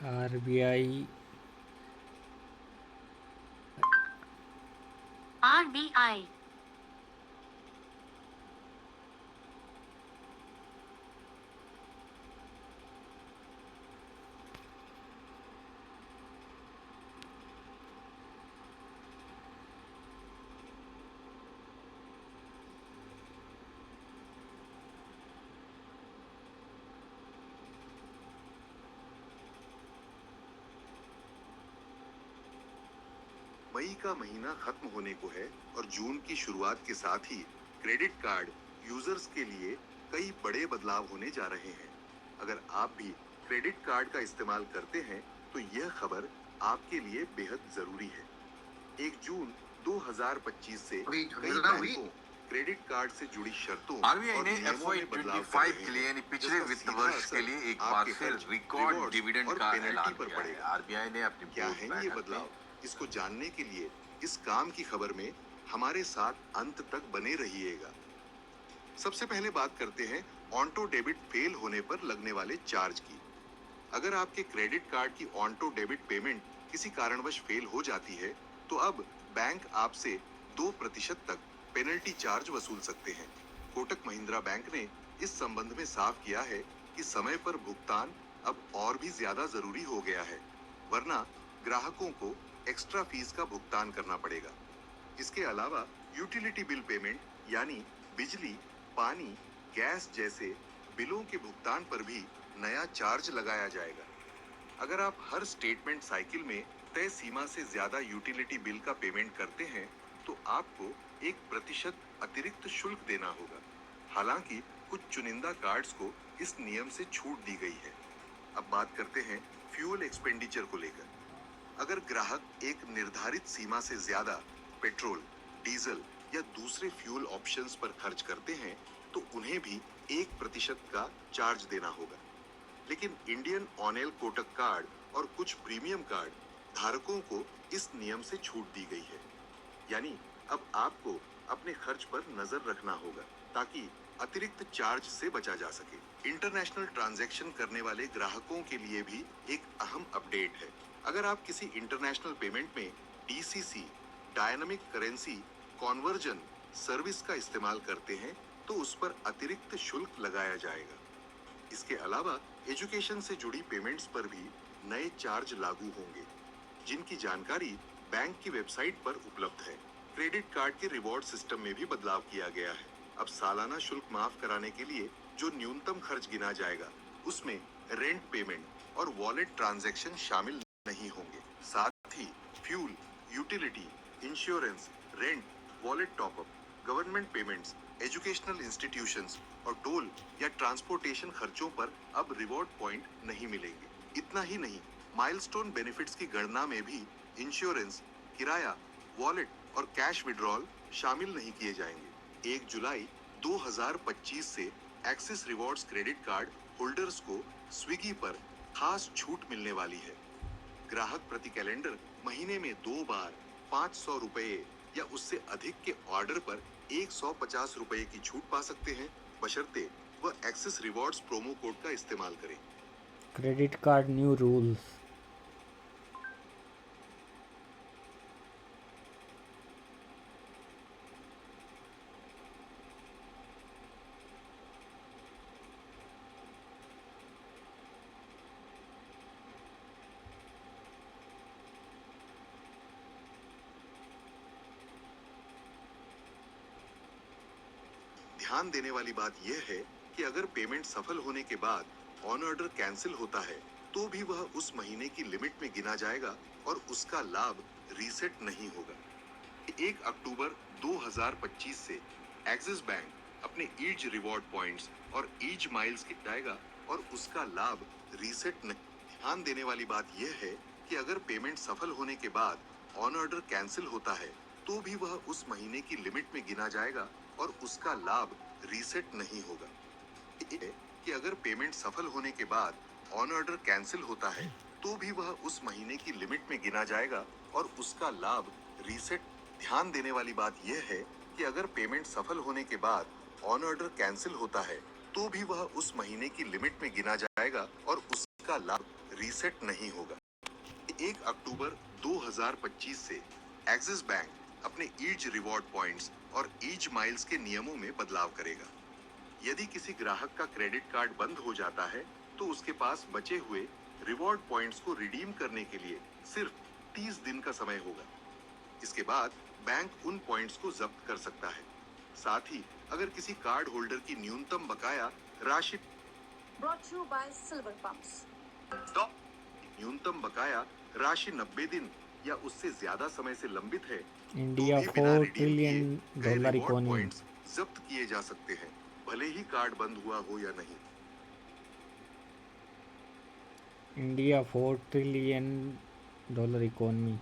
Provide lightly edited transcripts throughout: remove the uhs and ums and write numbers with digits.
RBI RBI मई का महीना खत्म होने को है और जून की शुरुआत के साथ ही क्रेडिट कार्ड यूजर्स के लिए कई बड़े बदलाव होने जा रहे हैं। अगर आप भी क्रेडिट कार्ड का इस्तेमाल करते हैं तो यह खबर आपके लिए बेहद जरूरी है। 1 जून 2025 से कई बैंकों क्रेडिट कार्ड से जुड़ी शर्तों आरबीआई ने FY25 के लिए यानी पिछले वित्त वर्ष के लिए एक बार फिर रिकॉर्ड डिविडेंड का ऐलान किया है। आरबीआई ने अपनी क्या है ये बदलाव, इसको जानने के लिए इस काम की खबर में हमारे साथ अंत तक बने रहिएगा। सबसे पहले बात करते हैं ऑटो डेबिट फेल होने पर लगने वाले चार्ज की। अगर आपके क्रेडिट कार्ड की ऑटो डेबिट पेमेंट किसी कारणवश फेल हो जाती है तो अब बैंक आपसे 2% तक पेनल्टी चार्ज वसूल सकते हैं। कोटक महिंद्रा बैंक ने इस संबंध में साफ किया है कि समय पर भुगतान अब और भी ज्यादा जरूरी हो गया है, वरना ग्राहकों को एक्स्ट्रा फीस का भुगतान करना पड़ेगा। इसके अलावा यूटिलिटी बिल पेमेंट यानी बिजली, पानी, गैस जैसे बिलों के भुगतान पर भी नया चार्ज लगाया जाएगा। अगर आप हर स्टेटमेंट साइकिल में तय सीमा से ज्यादा यूटिलिटी बिल का पेमेंट करते हैं तो आपको 1% अतिरिक्त शुल्क देना होगा। हालांकि कुछ चुनिंदा कार्ड्स को इस नियम से छूट दी गई है। अब बात करते हैं फ्यूल एक्सपेंडिचर को लेकर। अगर ग्राहक एक निर्धारित सीमा से ज्यादा पेट्रोल, डीजल या दूसरे फ्यूल ऑप्शंस पर खर्च करते हैं तो उन्हें भी 1% का चार्ज देना होगा। लेकिन इंडियन ऑनेल कोटक कार्ड और कुछ प्रीमियम कार्ड धारकों को इस नियम से छूट दी गई है। यानी अब आपको अपने खर्च पर नजर रखना होगा ताकि अतिरिक्त चार्ज से बचा जा सके। इंटरनेशनल ट्रांजैक्शन करने वाले ग्राहकों के लिए भी एक अहम अपडेट है। अगर आप किसी इंटरनेशनल पेमेंट में DCC dynamic currency conversion service का इस्तेमाल करते हैं तो उस पर अतिरिक्त शुल्क लगाया जाएगा। इसके अलावा एजुकेशन से जुड़ी पेमेंट्स पर भी नए चार्ज लागू होंगे, जिनकी जानकारी बैंक की वेबसाइट पर उपलब्ध है। क्रेडिट कार्ड के रिवॉर्ड सिस्टम में भी बदलाव किया गया है। अब सालाना शुल्क माफ कराने के लिए जो न्यूनतम खर्च गिना जाएगा उसमें रेंट पेमेंट और वॉलेट ट्रांजैक्शन शामिल नहीं होंगे। साथ ही fuel, utility, insurance, rent, wallet top up, government payments, educational institutions और टोल या ट्रांसपोर्टेशन खर्चों पर अब रिवॉर्ड पॉइंट नहीं मिलेंगे। इतना ही नहीं, माइलस्टोन बेनिफिट्स की गणना में भी इंश्योरेंस, किराया, वॉलेट और कैश विड्रॉल शामिल नहीं किए जाएंगे। 1 जुलाई 2025 से axis rewards credit card holders को स्विगी पर खास छूट मिलने वाली है। ग्राहक प्रति कैलेंडर महीने में 2 बार 500 रुपए या उससे अधिक के ऑर्डर पर 150 रुपए की छूट पा सकते हैं, बशर्ते वह एक्सिस रिवॉर्ड्स प्रोमो कोड का इस्तेमाल करें। Credit card new rules. ध्यान देने वाली बात यह है कि अगर पेमेंट सफल होने के बाद ऑन ऑर्डर कैंसिल होता है तो भी वह उस महीने की लिमिट में गिना जाएगा और उसका लाभ रीसेट नहीं होगा। 1 अक्टूबर 2025 से एक्सिस बैंक अपने ईज रिवॉर्ड पॉइंट्स और ईज माइल्स के जाएगा और उसका लाभ रीसेट नहीं। ध्यान देने वाली बात यह है कि अगर पेमेंट सफल होने के बाद ऑन ऑर्डर कैंसिल होता है तो भी वह उस महीने की लिमिट में गिना जाएगा और उसका लाभ रीसेट नहीं होगा। कि अगर पेमेंट सफल होने के बाद ऑन ऑर्डर कैंसिल होता है तो भी वह उस महीने की लिमिट में गिना जाएगा और उसका लाभ रीसेट। ध्यान देने वाली बात यह है कि अगर पेमेंट सफल होने के बाद ऑन ऑर्डर कैंसिल होता है तो भी वह उस महीने की लिमिट में गिना जाएगा और उसका लाभ रीसेट नहीं होगा। 1 अक्टूबर 2025 से एक्सिस बैंक अपने ईज रिवॉर्ड पॉइंट्स और ईज माइल्स के नियमों में बदलाव करेगा। यदि किसी ग्राहक का क्रेडिट कार्ड बंद हो जाता है तो उसके पास बचे हुए रिवॉर्ड पॉइंट्स को रिडीम करने के लिए सिर्फ 30 दिन का समय होगा। इसके बाद बैंक उन पॉइंट्स को जब्त कर सकता है। साथ ही अगर किसी कार्ड होल्डर की न्यूनतम बकाया राशि Brought to you by Silver Pumps. न्यूनतम बकाया राशि 90 दिन या उससे ज्यादा समय से लंबित है इंडिया तो भी बिना 4 रिडीम ट्रिलियन किए गए डॉलर रिवॉर्ड इकोनॉमी। पॉइंट्स जब्त किए जा सकते हैं, भले ही कार्ड बंद हुआ हो या नहीं। India 4 trillion dollar economy.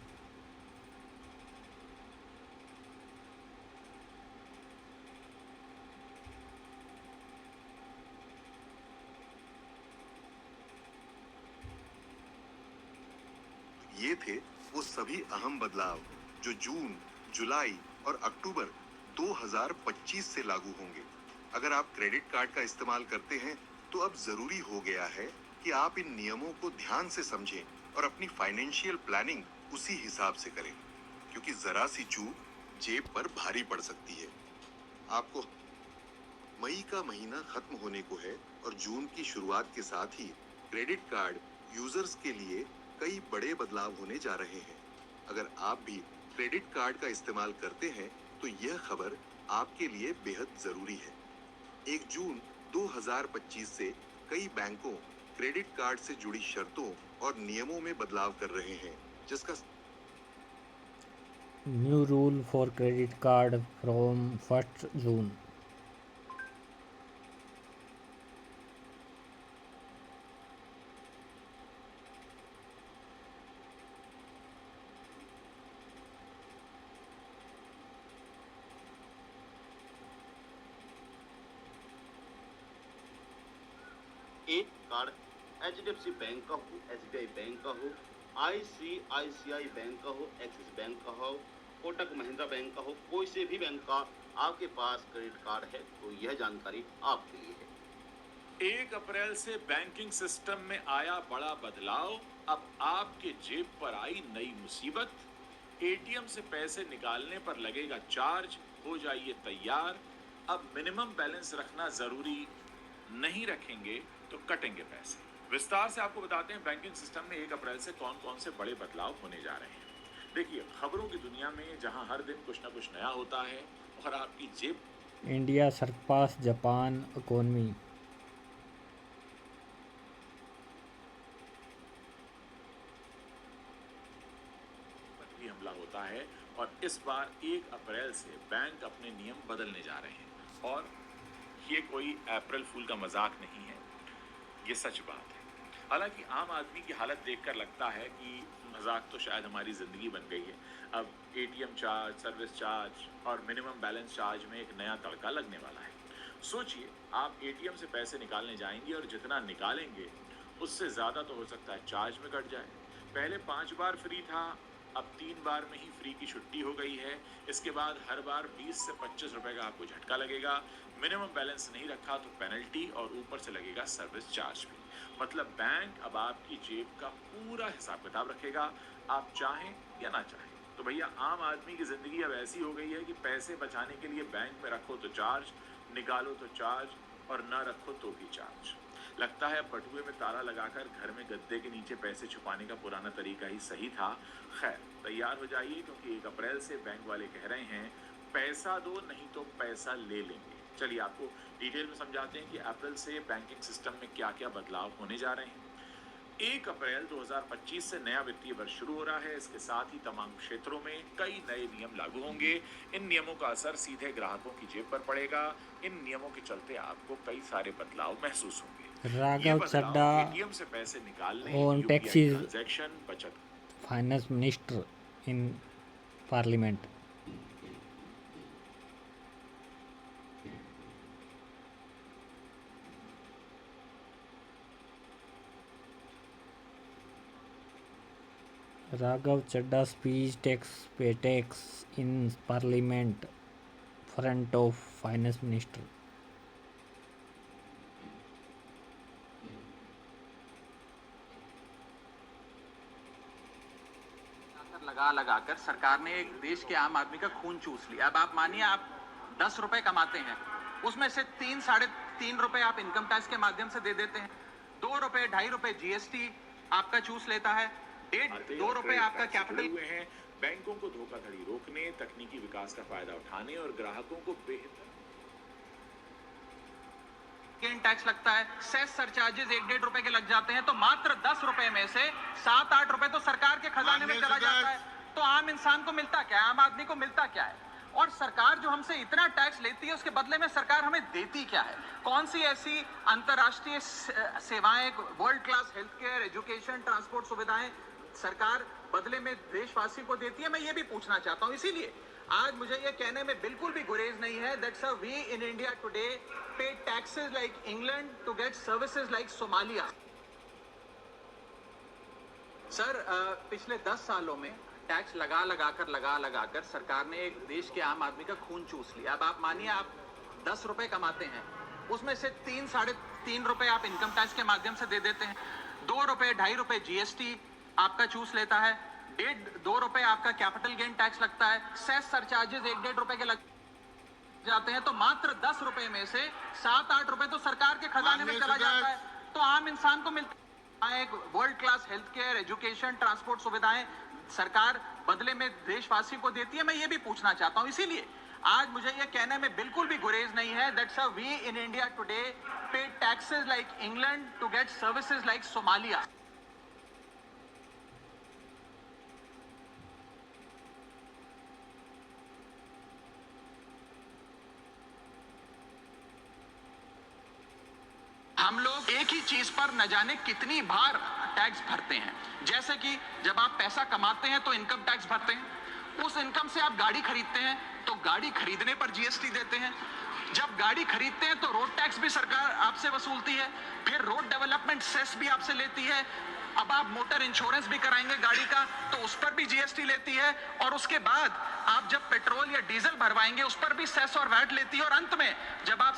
ये थे वो सभी अहम बदलाव जो जून, जुलाई और अक्टूबर 2025 से लागू होंगे। अगर आप क्रेडिट कार्ड का इस्तेमाल करते हैं तो अब जरूरी हो गया है कि आप इन नियमों को ध्यान से समझें और अपनी फाइनेंशियल प्लानिंग उसी हिसाब से करें, क्योंकि जरा सी चूक जेब पर भारी पड़ सकती है। आपको मई का महीना खत्म होने को है और जून की शुरुआत के साथ ही क्रेडिट कार्ड यूजर्स के लिए कई बड़े बदलाव होने जा रहे हैं। अगर आप भी क्रेडिट कार्ड का इस्तेमाल करते हैं तो यह खबर आपके लिए बेहद जरूरी है। 1 जून 2025 से कई बैंकों क्रेडिट कार्ड से जुड़ी शर्तों और नियमों में बदलाव कर रहे हैं, जिसका new rule for credit card from 1 जून। एक कार्ड HDFC बैंक का हो, SBI बैंक का हो, ICICI बैंक का हो, एक्सिस बैंक का हो, कोटक महिंद्रा बैंक का हो, कोई से भी बैंक का आपके पास क्रेडिट कार्ड है तो यह जानकारी आपके लिए है। 1 अप्रैल से बैंकिंग सिस्टम में आया बड़ा बदलाव। अब आपके जेब पर आई नई मुसीबत। एटीएम से पैसे निकालने पर लगेगा चार्ज। हो जाइए तैयार। अब मिनिमम बैलेंस रखना जरूरी नहीं, रखेंगे तो कटेंगे पैसे। विस्तार से आपको बताते हैं बैंकिंग सिस्टम में 1 अप्रैल से कौन कौन से बड़े बदलाव होने जा रहे हैं। देखिए, खबरों की दुनिया में जहां हर दिन कुछ ना कुछ नया होता है और आपकी जेब इंडिया सरपास जापान इकोनॉमी। पर भी हमला होता है और इस बार 1 अप्रैल से बैंक अपने नियम बदलने जा रहे हैं। और ये कोई अप्रैल फूल का मजाक नहीं है, ये सच बात है। हालांकि आम आदमी की हालत देखकर लगता है कि मजाक तो शायद हमारी ज़िंदगी बन गई है। अब एटीएम चार्ज, सर्विस चार्ज और मिनिमम बैलेंस चार्ज में एक नया तड़का लगने वाला है। सोचिए, आप एटीएम से पैसे निकालने जाएंगे और जितना निकालेंगे उससे ज़्यादा तो हो सकता है चार्ज में कट जाए। पहले 5 बार फ्री था, अब 3 बार में ही फ्री की छुट्टी हो गई है। इसके बाद हर बार 20 से 25 रुपए का आपको झटका लगेगा। मिनिमम बैलेंस नहीं रखा तो पेनल्टी और ऊपर से लगेगा सर्विस चार्ज भी। मतलब बैंक अब आपकी जेब का पूरा हिसाब किताब रखेगा, आप चाहें या ना चाहें। तो भैया, आम आदमी की जिंदगी अब ऐसी हो गई है कि पैसे बचाने के लिए बैंक में रखो तो चार्ज, निकालो तो चार्ज और ना रखो तो भी चार्ज। लगता है बटुए में ताला लगाकर घर में गद्दे के नीचे पैसे छुपाने का पुराना तरीका ही सही था। खैर, तैयार हो जाइए, क्योंकि 1 अप्रैल से बैंक वाले कह रहे हैं पैसा दो नहीं तो पैसा ले लेंगे। चलिए आपको डिटेल में समझाते हैं कि अप्रैल से बैंकिंग सिस्टम में क्या क्या बदलाव होने जा रहे हैं। 1 अप्रैल 2025 से नया वित्तीय वर्ष शुरू हो रहा है। इसके साथ ही तमाम क्षेत्रों में कई नए नियम लागू होंगे। इन नियमों का असर सीधे ग्राहकों की जेब पर पड़ेगा। इन नियमों के चलते आपको कई सारे बदलाव महसूस होंगे। राघव चड्ढा एटीएम से पैसे निकालने, on यूपीआई taxes ट्रांजैक्शन, बचत finance minister in parliament. Raghav Chadda speech takes PATEX in Parliament front of Finance Minister. लगा लगा कर सरकार ने एक देश के आम आदमी का खून चूस लिया। अब आप मानिए आप 10 रुपए कमाते हैं, उसमें से 3-3.5 रुपए आप इनकम टैक्स के माध्यम से दे देते हैं, 2 रुपए 2.5 रुपए जीएसटी आपका चूस लेता है, 1.5-2 रुपए आपका कैपिटल हुए हैं बैंकों को धोखाधड़ी रोकने, तकनीकी विकास का फायदा उठाने और ग्राहकों को बेहतर गेन टैक्स लगता है, सेस सरचार्जेस 1-1.5 रुपए के लग जाते हैं, तो मात्र 10 रुपए में से 7-8 रुपए तो सरकार के खजाने में चला जाता है। तो आम इंसान को मिलता क्या है, आम आदमी को मिलता क्या है? और सरकार जो हमसे इतना टैक्स लेती है उसके बदले में सरकार हमें देती क्या है? कौन सी ऐसी अंतर्राष्ट्रीय सेवाएं, world class health care, education, transport सुविधाएं सरकार बदले में देशवासी को देती है? मैं ये भी पूछना चाहता हूं। इसीलिए आज मुझे ये कहने में बिल्कुल भी गुरेज नहीं है that sir we in India today pay taxes like England to get services like Somalia. Sir पिछले 10 सालों में टैक्स लगा लगा कर सरकार ने एक देश के आम आदमी का खून चूस लिया। अब आप मानिए आप 10 रुपए कमाते हैं, उसमें से 3-3.5 रुपए आप इनकम टैक्स के माध्यम से दे देते हैं, 2 रुपए 2.5 रुपए जीएसटी आपका चूस लेता है, 1.5-2 रुपए आपका कैपिटल गेन टैक्स लगता है, सेस सरचार्जेस 1-1.5 रुपए के लग जाते हैं, तो मात्र 10 रुपए में से 7-8 रुपए तो सरकार के खजाने में चला जाता है। तो आम इंसान को मिलता है। एक world class health care, education, transport सुविधाएं सरकार बदले में देशवासी को देती है। मैं ये भी पूछना चाहता हूं। इसीलिए आज मुझे ये कहने में बिल्कुल भी गुरेज नहीं है that sir we in India today pay taxes like England to get services like Somalia. हम लोग एक ही चीज पर न जाने कितनी बार टैक्स भरते हैं। जैसे कि जब आप पैसा कमाते हैं तो इनकम टैक्स भरते हैं, उस इनकम से आप गाड़ी खरीदते हैं तो गाड़ी खरीदने पर जीएसटी देते हैं, जब गाड़ी खरीदते हैं तो रोड टैक्स भी सरकार आपसे वसूलती है, फिर रोड डेवलपमेंट सेस भी आपसे लेती है, अब आप मोटर इंश्योरेंस भी कराएंगे गाड़ी का तो उस पर भी जीएसटी लेती है, और उसके बाद आप जब पेट्रोल या डीजल भरवाएंगे उस पर भी सेस और वैट लेती है, और अंत में जब आप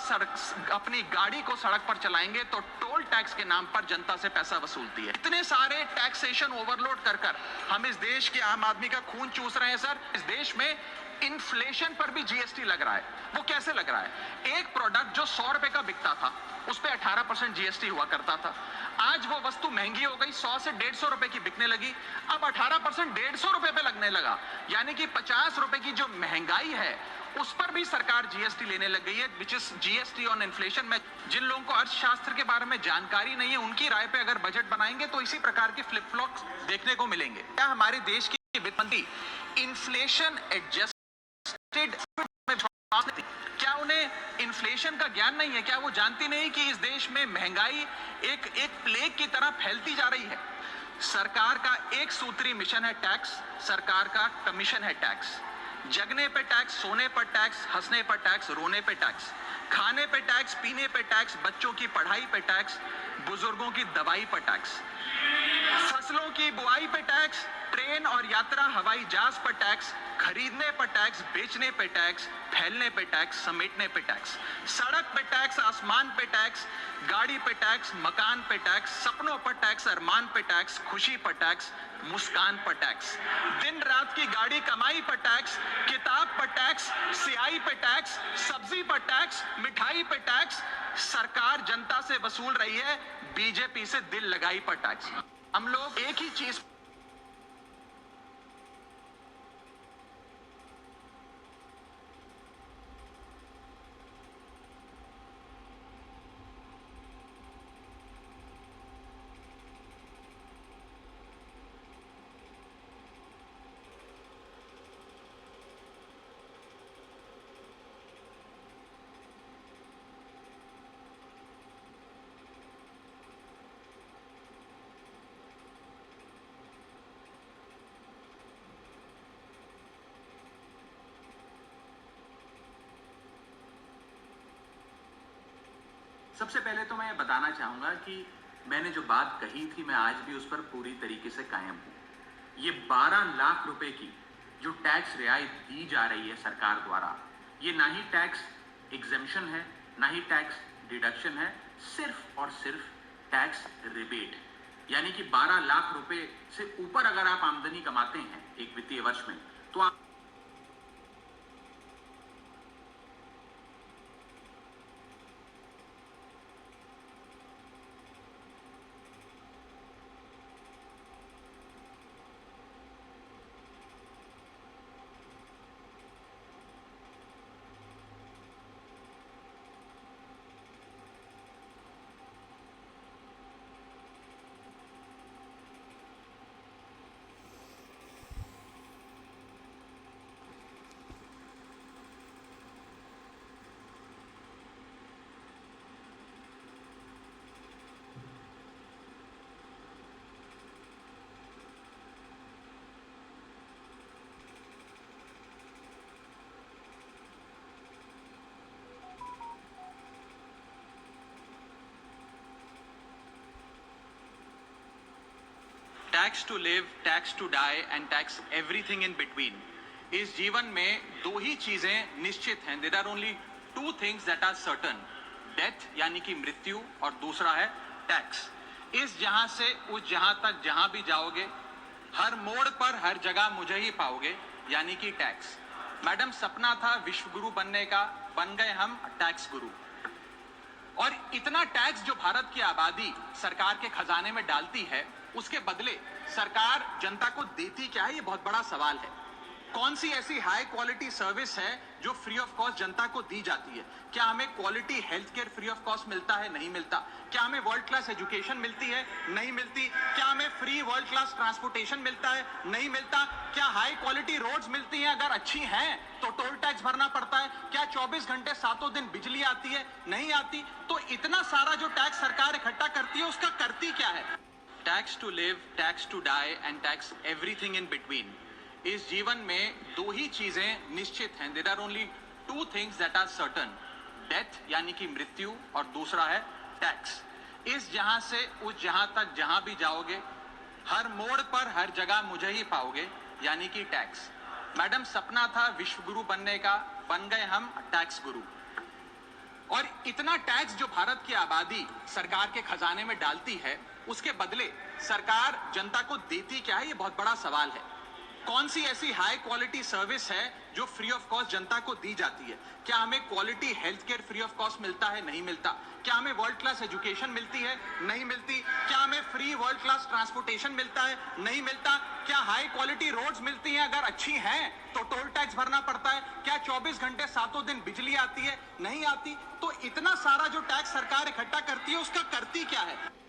अपनी गाड़ी को सड़क पर चलाएंगे तो टोल टैक्स के नाम पर जनता से पैसा वसूलती है। इतने सारे टैक्सेशन ओवरलोड कर हम इस देश के आम आदमी का खून चूस रहे हैं। सर इस देश में इन्फ्लेशन पर भी जीएसटी लग रहा है। वो कैसे लग रहा है? एक प्रोडक्ट जो 100 रुपए का बिकता था उस पे 18% जीएसटी हुआ करता था, आज वो वस्तु महंगी हो गई, 100 से 150 रुपए की बिकने लगी, अब 18% 150 रुपए पे लगने लगा, यानी कि 50 रुपए की जो महंगाई है उस पर भी सरकार जीएसटी लेने लग गई है, which is GST on inflation. में जिन लोगों को अर्थशास्त्र के बारे में जानकारी नहीं है उनकी राय पे अगर बजट बनाएंगे तो इसी प्रकार के फ्लिप फ्लॉप्स देखने को मिलेंगे। क्या हमारे देश की वित्त मंत्री इन्फ्लेशन एडजस्टेड, क्या उन्हें इन्फ्लेशन का ज्ञान नहीं है? क्या वो जानती नहीं कि इस देश में महंगाई एक प्लेग की तरह फैलती जा रही है? सरकार का एक सूत्री मिशन है टैक्स, सरकार का कमीशन है टैक्स। जगने पे टैक्स, सोने पर टैक्स, हंसने पर टैक्स, रोने पे टैक्स, खाने पे टैक्स, पीने पे टैक्स, बच्चों की पढ़ाई पे टैक्स, बुजुर्गों की दवाई पर टैक्स, फसलों की बुआई पे टैक्स, ट्रेन और यात्रा हवाई जहाज पर टैक्स, खरीदने पर टैक्स, बेचने पे टैक्स, फैलने पे टैक्स, समेटने पे टैक्स, सड़क पे टैक्स, आसमान पे टैक्स, गाड़ी पे टैक्स, मकान पे टैक्स, सपनों पर टैक्स, अरमान पे टैक्स, खुशी पर टैक्स, मुस्कान पर टैक्स, दिन रात की गाड़ी कमाई पर टैक्स, किताब पर टैक्स, सियाही पे टैक्स, सब्जी पर टैक्स, मिठाई पे टैक्स। सरकार जनता से वसूल रही है बीजेपी से दिल लगाई पर टैक्स। हम लोग एक ही चीज सबसे पहले तो मैं ये बताना चाहूँगा कि मैंने जो बात कही थी मैं आज भी उस पर पूरी तरीके से कायम हूँ। ये 12 लाख रुपए की जो टैक्स रियायत दी जा रही है सरकार द्वारा, ये ना ही टैक्स एग्जेम्पशन है, ना ही टैक्स डिडक्शन है, सिर्फ और सिर्फ टैक्स रिबेट। यानी कि 12 लाख रुपए से ऊपर अगर आप आमदनी कमाते हैं एक वित्तीय वर्ष में, तो आप tax to live, tax to die and tax everything in between. इस जीवन में दो ही चीजें निश्चित हैं। There are only two things that are certain, death यानी कि मृत्यु, और दूसरा है टैक्स। इस जहां से उस जहां तक जहां भी जाओगे, हर मोड़ पर हर जगह मुझे ही पाओगे, यानी कि टैक्स। मैडम, सपना था विश्व गुरु बनने का, बन गए हम टैक्स गुरु। और इतना टैक्स जो भारत की आबादी सरकार के खजाने में डालती है, उसके बदले सरकार जनता को देती क्या है, ये बहुत बड़ा सवाल है। कौन सी ऐसी हाई क्वालिटी सर्विस है जो फ्री ऑफ कॉस्ट जनता को दी जाती है? क्या हमें quality health care free of cost मिलता है? नहीं मिलता। क्या हमें वर्ल्ड क्लास एजुकेशन मिलती है? नहीं मिलती। क्या हमें फ्री वर्ल्ड क्लास ट्रांसपोर्टेशन मिलता है? नहीं मिलता। क्या हाई क्वालिटी रोड्स मिलती हैं? अगर अच्छी हैं तो टोल टैक्स भरना पड़ता है। क्या 24 घंटे सातों दिन बिजली आती है? नहीं आती। तो इतना सारा जो टैक्स सरकार इकट्ठा करती है, उसका करती क्या है? Tax to live, tax to die and tax everything in between. इस जीवन में दो ही चीजें निश्चित हैं। There are only two things that are certain, death यानी कि मृत्यु, और दूसरा है टैक्स। इस जहां से उस जहां तक जहां भी जाओगे, हर मोड़ पर हर जगह मुझे ही पाओगे, यानी कि टैक्स। मैडम, सपना था विश्व गुरु बनने का, बन गए हम टैक्स गुरु। और इतना टैक्स जो भारत की आबादी सरकार के खजाने में डालती है, उसके बदले सरकार जनता को देती क्या है, ये बहुत बड़ा सवाल है। कौन सी ऐसी हाई क्वालिटी सर्विस है जो फ्री ऑफ कॉस्ट जनता को दी जाती है? क्या हमें quality health care free of cost मिलता है? नहीं मिलता। क्या हमें वर्ल्ड क्लास एजुकेशन मिलती है? नहीं मिलती। क्या हमें फ्री वर्ल्ड क्लास ट्रांसपोर्टेशन मिलता है? नहीं मिलता। क्या हाई क्वालिटी रोड्स मिलती हैं? अगर अच्छी हैं तो टोल टैक्स भरना पड़ता है। क्या 24 घंटे सातों दिन बिजली आती है? नहीं आती। तो इतना सारा जो टैक्स सरकार इकट्ठा करती है, उसका करती क्या है?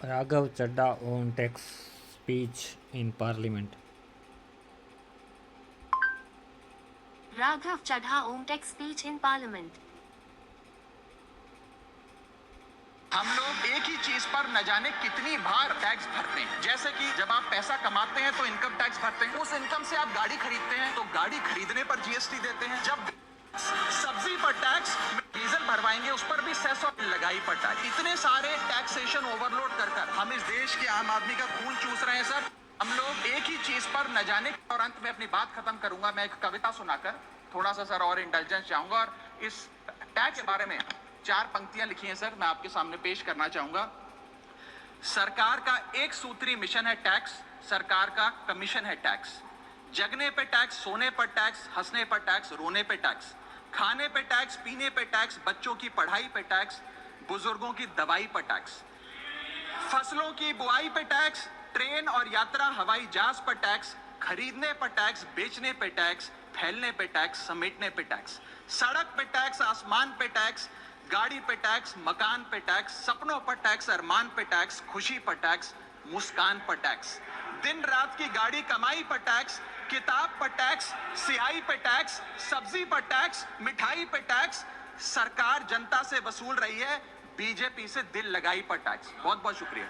Raghav Chadha on tax speech in Parliament. Raghav Chadha on tax speech in Parliament. हम लोग एक ही चीज पर न जाने कितनी बार टैक्स भरते हैं। जैसे कि जब आप पैसा कमाते हैं तो इनकम टैक्स भरते हैं, उस इनकम से आप गाड़ी खरीदते हैं तो गाड़ी खरीदने पर जीएसटी देते हैं। जब सब्जी पर टैक्स, डीजल भरवाएंगे उस पर भी सेस और लगाई पर टैक्स। इतने सारे टैक्सेशन ओवरलोड कर हम इस देश के आम आदमी का खून चूस रहे हैं सर। हम लोग एक ही चीज पर न जाने, और अंत में अपनी बात खत्म करूंगा मैं एक कविता सुनाकर, थोड़ा सा सर और इंटेलिजेंस चाहूंगा। और इस टैक्स के बारे में 4 पंक्तियां लिखी हैं सर, मैं आपके सामने पेश करना चाहूंगा। सरकार का एक सूत्री मिशन है टैक्स, सरकार का कमीशन है टैक्स। जगने पे टैक्स, सोने पर टैक्स, हंसने पर टैक्स, रोने पे टैक्स, खाने पे टैक्स, पीने पे टैक्स, बच्चों की पढ़ाई पे टैक्स, बुजुर्गों की दवाई पर टैक्स, फसलों की बुआई पे टैक्स, ट्रेन और यात्रा हवाई जहाज पर टैक्स, खरीदने पर टैक्स, बेचने पे टैक्स, फैलने पे टैक्स, समेटने पे टैक्स, सड़क पे टैक्स, आसमान पे टैक्स, गाड़ी पे टैक्स, मकान पे टैक्स, सपनों पर टैक्स, अरमान पे टैक्स, खुशी पर टैक्स, मुस्कान पर टैक्स, दिन रात की गाड़ी कमाई पर टैक्स, किताब पर टैक्स, सियाही पे टैक्स, सब्जी पर टैक्स, मिठाई पे टैक्स। सरकार जनता से वसूल रही है बीजेपी से दिल लगाई पर टैक्स। बहुत बहुत शुक्रिया।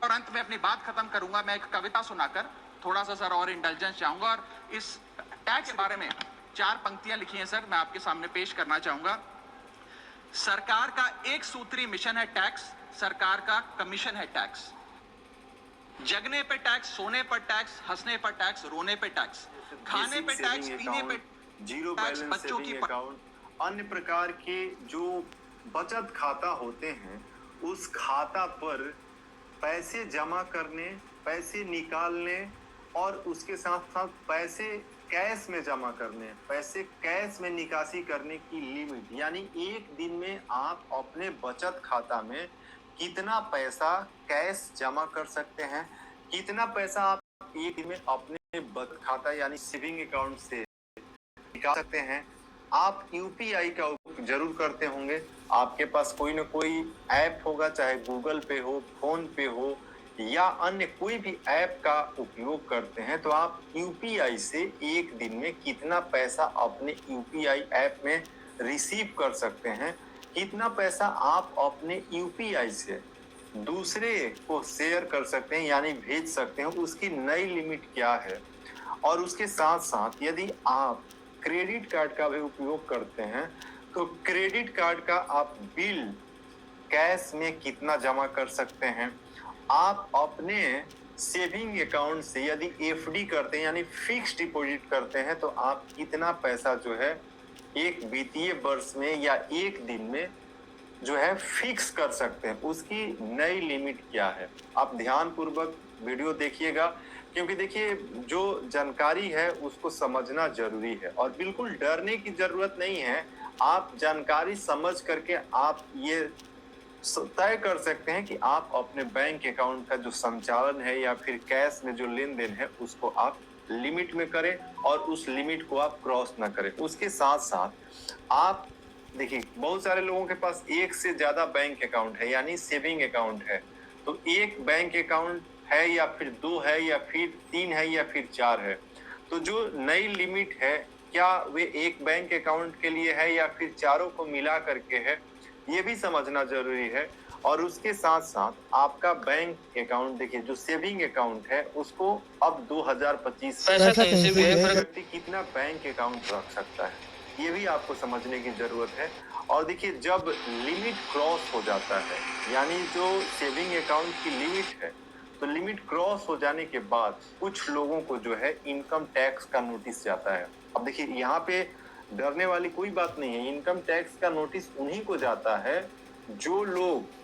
और अंत में अपनी बात खत्म करूंगा मैं एक कविता सुनाकर, थोड़ा सा सर और इंटेलिजेंस चाहूंगा। और इस टैक्स के बारे में 4 पंक्तियां लिखी हैं सर, मैं आपके सामने पेश करना चाहूंगा। सरकार का एक सूत्री मिशन है टैक्स, सरकार का कमीशन है टैक्स। जगने पे टैक्स, सोने पर टैक्स, हंसने पर टैक्स, रोने पे टैक्स, खाने पे टैक्स, पीने पे जीरो टैक्स, बैलेंस बच्चों की सेविंग अकाउंट, अन्य प्रकार के जो बचत खाता होते हैं, उस खाता पर पैसे जमा करने, पैसे निकालने और उसके साथ साथ पैसे कैश में जमा करने, पैसे कैश में निकासी करने की लिमिट, यानी एक दिन में आप अपने बचत खाता में कितना पैसा कैश जमा कर सकते हैं, कितना पैसा आप एक दिन में अपने बचत खाता यानी सेविंग अकाउंट से निकाल सकते हैं। आप यूपीआई का उपयोग जरूर करते होंगे, आपके पास कोई ना कोई ऐप होगा, चाहे गूगल पे हो, फोन पे हो या अन्य कोई भी ऐप का उपयोग करते हैं, तो आप यूपीआई से एक दिन में कितना पैसा अपने यूपीआई ऐप में रिसीव कर सकते हैं, कितना पैसा आप अपने यूपीआई से दूसरे को शेयर कर सकते हैं यानी भेज सकते हैं, उसकी नई लिमिट क्या है। और उसके साथ साथ यदि आप क्रेडिट कार्ड का भी उपयोग करते हैं तो क्रेडिट कार्ड का आप बिल कैश में कितना जमा कर सकते हैं। आप अपने सेविंग अकाउंट से यदि एफडी करते हैं यानी फिक्स डिपॉजिट करते हैं तो आप कितना पैसा जो है एक वित्तीय वर्ष में या एक दिन में जो है फिक्स कर सकते हैं, उसकी नई लिमिट क्या है। आप ध्यान पूर्वक वीडियो देखिएगा, क्योंकि देखिए जो जानकारी है उसको समझना जरूरी है और बिल्कुल डरने की जरूरत नहीं है। आप जानकारी समझ करके आप ये तय कर सकते हैं कि आप अपने बैंक अकाउंट का जो संचालन है या फिर कैश में जो लेन देन है उसको आप लिमिट में करें और उस लिमिट को आप क्रॉस ना करें। उसके साथ साथ आप देखिए बहुत सारे लोगों के पास एक से ज्यादा बैंक अकाउंट है यानी सेविंग अकाउंट है, तो एक बैंक अकाउंट है या फिर 2 है या फिर 3 है या फिर 4 है, तो जो नई लिमिट है क्या वे एक बैंक अकाउंट के लिए है या फिर चारों को मिला करके है, ये भी समझना जरूरी है। और उसके साथ साथ आपका बैंक अकाउंट देखिए जो सेविंग अकाउंट है उसको अब 2025 व्यक्ति कितना बैंक अकाउंट रख सकता है, ये भी आपको समझने की जरूरत है। और देखिए जब लिमिट क्रॉस हो जाता है यानी जो सेविंग अकाउंट की लिमिट है, तो लिमिट क्रॉस हो जाने के बाद कुछ लोगों को जो है इनकम टैक्स का नोटिस जाता है। अब देखिए यहाँ पे डरने वाली कोई बात नहीं है, इनकम टैक्स का नोटिस उन्हीं को जाता है जो लोग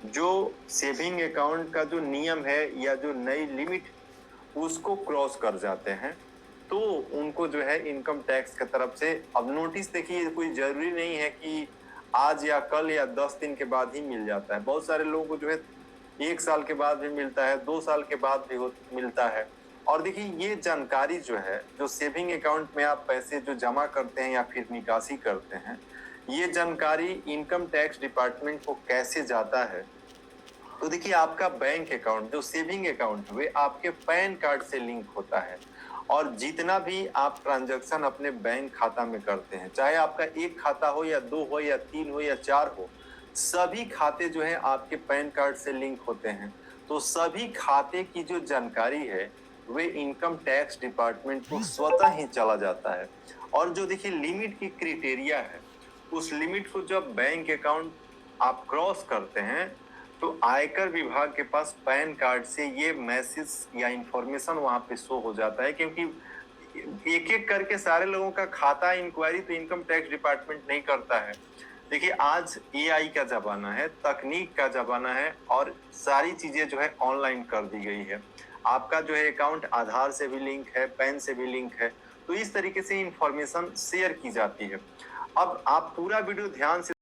जो सेविंग अकाउंट का जो नियम है या जो नई लिमिट उसको क्रॉस कर जाते हैं, तो उनको जो है इनकम टैक्स की तरफ से अब नोटिस देखिए कोई जरूरी नहीं है कि आज या कल या 10 दिन के बाद ही मिल जाता है। बहुत सारे लोगों को जो है 1 साल के बाद भी मिलता है, 2 साल के बाद भी मिलता है। और देखिए ये जानकारी जो है जो सेविंग अकाउंट में आप पैसे जो जमा करते हैं या फिर निकासी करते हैं, ये जानकारी इनकम टैक्स डिपार्टमेंट को कैसे जाता है, तो देखिए आपका बैंक अकाउंट जो सेविंग अकाउंट हुए आपके पैन कार्ड से लिंक होता है और जितना भी आप ट्रांजैक्शन अपने बैंक खाता में करते हैं, चाहे आपका एक खाता हो या 2 हो या 3 हो या 4 हो, सभी खाते जो है आपके पैन कार्ड से लिंक होते हैं। तो सभी खाते की जो जानकारी है वे इनकम टैक्स डिपार्टमेंट को स्वतः ही चला जाता है। और जो देखिए लिमिट की क्राइटेरिया है, उस लिमिट को जब बैंक अकाउंट आप क्रॉस करते हैं तो आयकर विभाग के पास पैन कार्ड से ये मैसेज या इंफॉर्मेशन वहां पे शो हो जाता है, क्योंकि एक एक करके सारे लोगों का खाता इंक्वायरी तो इनकम टैक्स डिपार्टमेंट नहीं करता है। देखिए आज एआई का जमाना है, तकनीक का जमाना है और सारी चीजें जो है ऑनलाइन कर दी गई है। आपका जो है अकाउंट आधार से भी लिंक है, पैन से भी लिंक है, तो इस तरीके से इंफॉर्मेशन शेयर की जाती है। अब आप पूरा वीडियो ध्यान से